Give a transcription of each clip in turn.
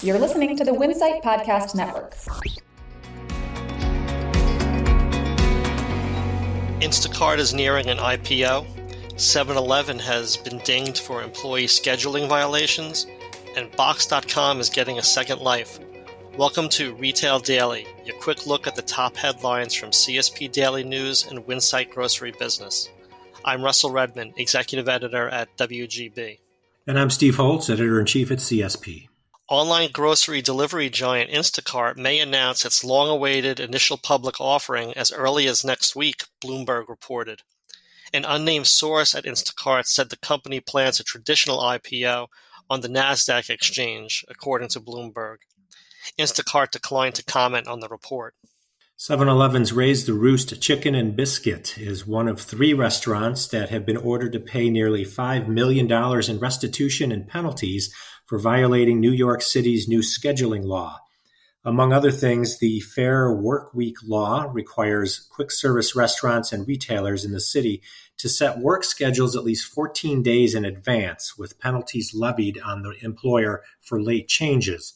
You're listening to the Winsight Podcast Network. Instacart is nearing an IPO. 7-Eleven has been dinged for employee scheduling violations, and Box.com is getting a second life. Welcome to Retail Daily, your quick look at the top headlines from CSP Daily News and Winsight Grocery Business. I'm Russell Redmond, Executive Editor at WGB. And I'm Steve Holtz, Editor-in-Chief at CSP. Online grocery delivery giant Instacart may announce its long-awaited initial public offering as early as next week, Bloomberg reported. An unnamed source at Instacart said the company plans a traditional IPO on the NASDAQ exchange, according to Bloomberg. Instacart declined to comment on the report. 7-Eleven's Raise the Roost Chicken and Biscuit is one of 3 restaurants that have been ordered to pay nearly $5 million in restitution and penalties for violating New York City's new scheduling law. Among other things, the Fair Workweek law requires quick service restaurants and retailers in the city to set work schedules at least 14 days in advance, with penalties levied on the employer for late changes.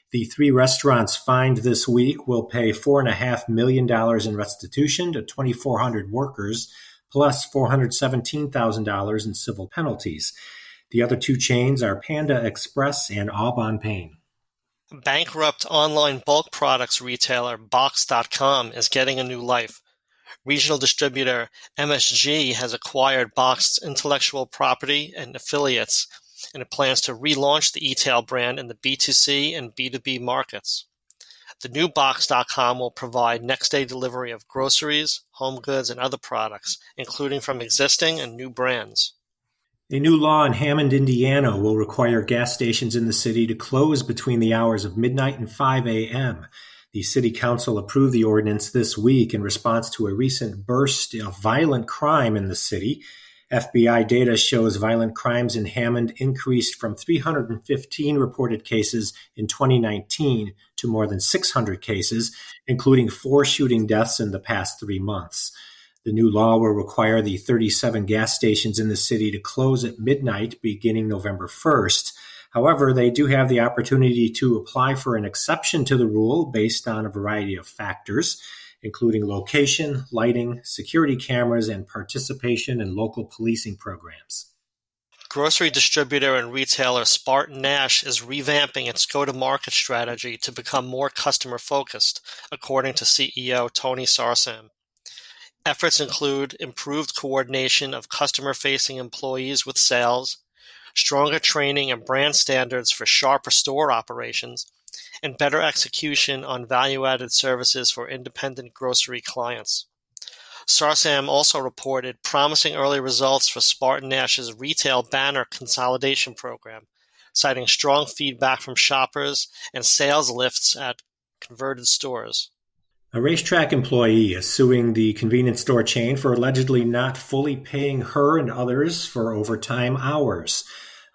The 3 restaurants fined this week will pay $4.5 million in restitution to 2,400 workers, plus $417,000 in civil penalties. The other 2 chains are Panda Express and Aubon Pain. Bankrupt online bulk products retailer Box.com is getting a new life. Regional distributor MSG has acquired Box's intellectual property and affiliates, and it plans to relaunch the e-tail brand in the B2C and B2B markets. The new Box.com will provide next-day delivery of groceries, home goods, and other products, including from existing and new brands. A new law in Hammond, Indiana will require gas stations in the city to close between the hours of midnight and 5 a.m. The City Council approved the ordinance this week in response to a recent burst of violent crime in the city. FBI data shows violent crimes in Hammond increased from 315 reported cases in 2019 to more than 600 cases, including 4 shooting deaths in the past 3 months. The new law will require the 37 gas stations in the city to close at midnight beginning November 1st. However, they do have the opportunity to apply for an exception to the rule based on a variety of factors, including location, lighting, security cameras, and participation in local policing programs. Grocery distributor and retailer Spartan Nash is revamping its go-to-market strategy to become more customer-focused, according to CEO Tony Sarsam. Efforts include improved coordination of customer-facing employees with sales, stronger training and brand standards for sharper store operations, and better execution on value-added services for independent grocery clients. Sarsam also reported promising early results for Spartan Nash's retail banner consolidation program, citing strong feedback from shoppers and sales lifts at converted stores. A racetrack employee is suing the convenience store chain for allegedly not fully paying her and others for overtime hours.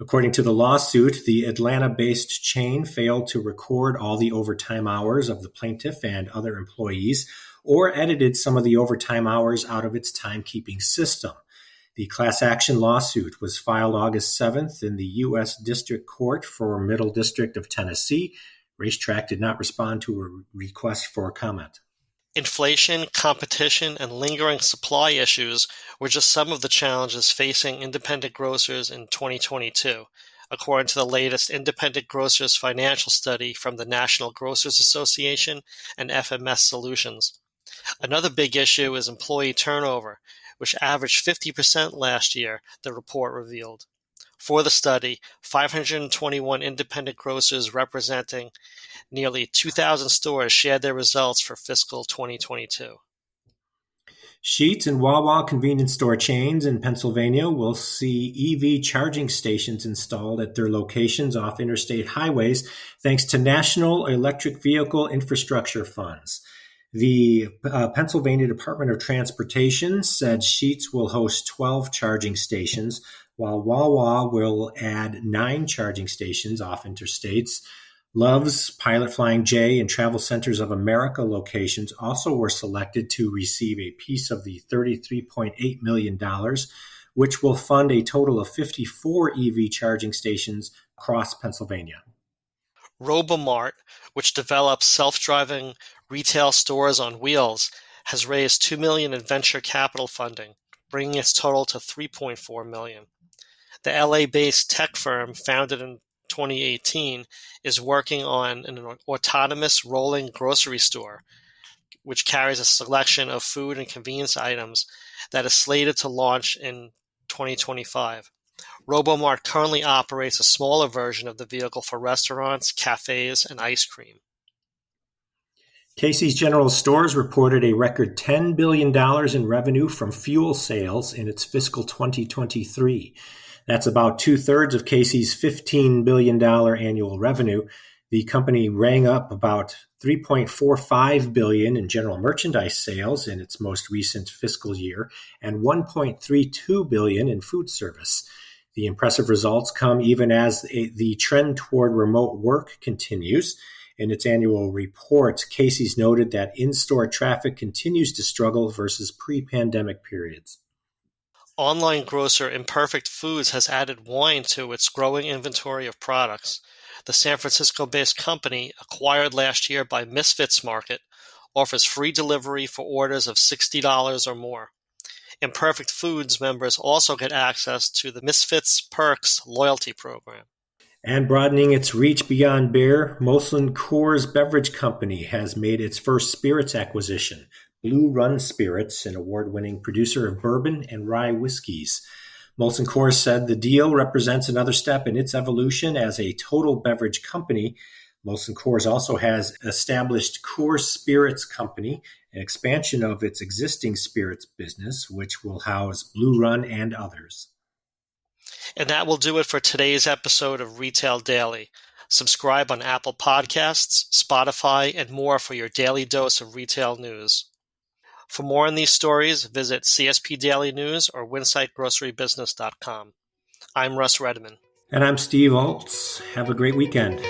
According to the lawsuit, the Atlanta-based chain failed to record all the overtime hours of the plaintiff and other employees, or edited some of the overtime hours out of its timekeeping system. The class action lawsuit was filed August 7th in the U.S. District Court for Middle District of Tennessee. Racetrack did not respond to a request for comment. Inflation, competition, and lingering supply issues were just some of the challenges facing independent grocers in 2022, according to the latest Independent Grocers Financial Study from the National Grocers Association and FMS Solutions. Another big issue is employee turnover, which averaged 50% last year, the report revealed. For the study, 521 independent grocers representing nearly 2,000 stores shared their results for fiscal 2022. Sheetz and Wawa convenience store chains in Pennsylvania will see EV charging stations installed at their locations off interstate highways thanks to National Electric Vehicle Infrastructure funds. The Pennsylvania Department of Transportation said Sheetz will host 12 charging stations, while Wawa will add 9 charging stations off interstates. Love's, Pilot Flying J, and Travel Centers of America locations also were selected to receive a piece of the $33.8 million, which will fund a total of 54 EV charging stations across Pennsylvania. Robomart, which develops self-driving retail stores on wheels, has raised $2 million in venture capital funding, bringing its total to $3.4 million. The LA-based tech firm, founded in 2018, is working on an autonomous rolling grocery store, which carries a selection of food and convenience items that is slated to launch in 2025. Robomart currently operates a smaller version of the vehicle for restaurants, cafes, and ice cream. Casey's General Stores reported a record $10 billion in revenue from fuel sales in its fiscal 2023. That's about two-thirds of Casey's $15 billion annual revenue. The company rang up about $3.45 billion in general merchandise sales in its most recent fiscal year and $1.32 billion in food service. The impressive results come even as the trend toward remote work continues. In its annual report, Casey's noted that in-store traffic continues to struggle versus pre-pandemic periods. Online grocer Imperfect Foods has added wine to its growing inventory of products. The San Francisco-based company, acquired last year by Misfits Market, offers free delivery for orders of $60 or more. Imperfect Foods members also get access to the Misfits Perks loyalty program. And broadening its reach beyond beer, Molson Coors Beverage Company has made its first spirits acquisition, Blue Run Spirits, an award-winning producer of bourbon and rye whiskeys. Molson Coors said the deal represents another step in its evolution as a total beverage company. Molson Coors also has established Coors Spirits Company, an expansion of its existing spirits business, which will house Blue Run and others. And that will do it for today's episode of Retail Daily. Subscribe on Apple Podcasts, Spotify, and more for your daily dose of retail news. For more on these stories, visit CSP Daily News or winsightgrocerybusiness.com. I'm Russ Redman. And I'm Steve Oltz. Have a great weekend.